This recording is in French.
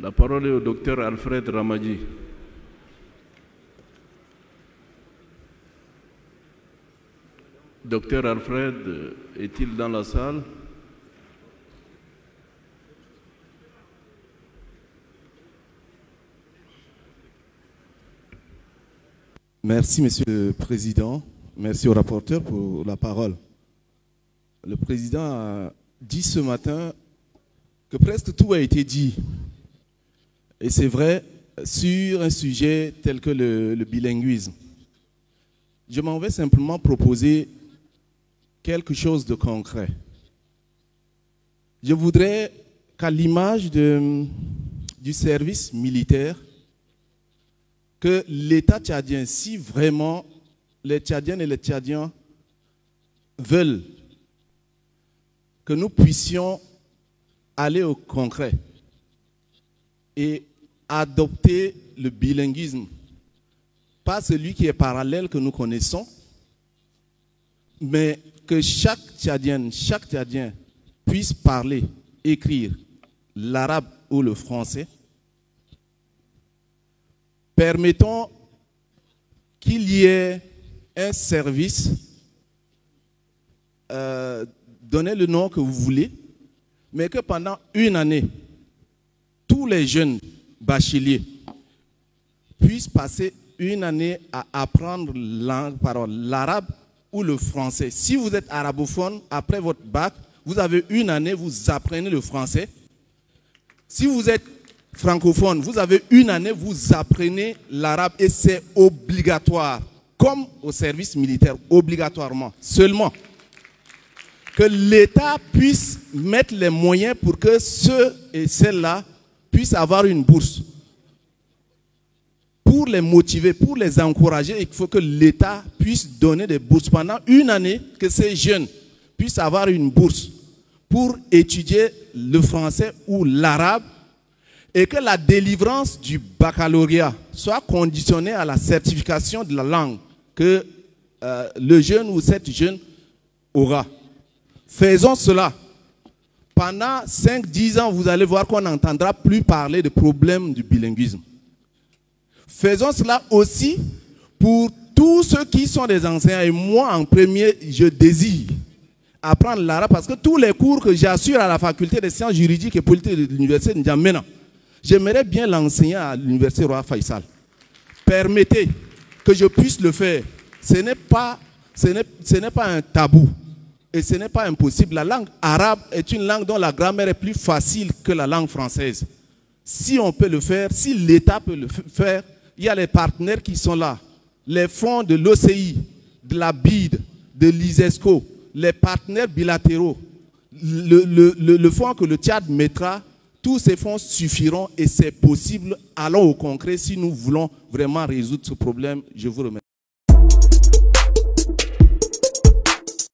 La parole est au docteur Alfred Ramadji. Docteur Alfred, est-il dans la salle? Merci, Monsieur le Président. Merci au rapporteur pour la parole. Le Président a dit ce matin que presque tout a été dit. Et c'est vrai sur un sujet tel que le bilinguisme. Je m'en vais simplement proposer quelque chose de concret. Je voudrais qu'à l'image du service militaire, que l'État tchadien, si vraiment les Tchadiennes et les Tchadiens veulent que nous puissions aller au concret et adopter le bilinguisme, pas celui qui est parallèle que nous connaissons, mais que chaque Tchadienne, chaque Tchadien puisse parler, écrire l'arabe ou le français. Permettons qu'il y ait un service, donnez le nom que vous voulez, mais que pendant une année, tous les jeunes bacheliers puissent passer une année à apprendre l'arabe ou le français. Si vous êtes arabophone, après votre bac, vous avez une année, vous apprenez le français. Si vous êtes francophone, vous avez une année, vous apprenez l'arabe et c'est obligatoire, comme au service militaire, obligatoirement. Seulement que l'État puisse mettre les moyens pour que ceux et celles-là puissent avoir une bourse. Pour les motiver, pour les encourager, il faut que l'État puisse donner des bourses pendant une année, que ces jeunes puissent avoir une bourse pour étudier le français ou l'arabe, et que la délivrance du baccalauréat soit conditionnée à la certification de la langue que le jeune ou cette jeune aura. Faisons cela. Pendant 5-10 ans, vous allez voir qu'on n'entendra plus parler de problèmes du bilinguisme. Faisons cela aussi pour tous ceux qui sont des enseignants. Et moi, en premier, je désire apprendre l'arabe parce que tous les cours que j'assure à la faculté des sciences juridiques et politiques de l'université de N'Djamena, j'aimerais bien l'enseigner à l'université Roi Faisal. Permettez que je puisse le faire. Ce n'est pas un tabou et ce n'est pas impossible. La langue arabe est une langue dont la grammaire est plus facile que la langue française. Si on peut le faire, si l'État peut le faire, il y a les partenaires qui sont là. Les fonds de l'OCI, de la BID, de l'ISESCO, les partenaires bilatéraux, le fonds que le Tchad mettra. Tous ces fonds suffiront et c'est possible. Allons au concret si nous voulons vraiment résoudre ce problème. Je vous remercie.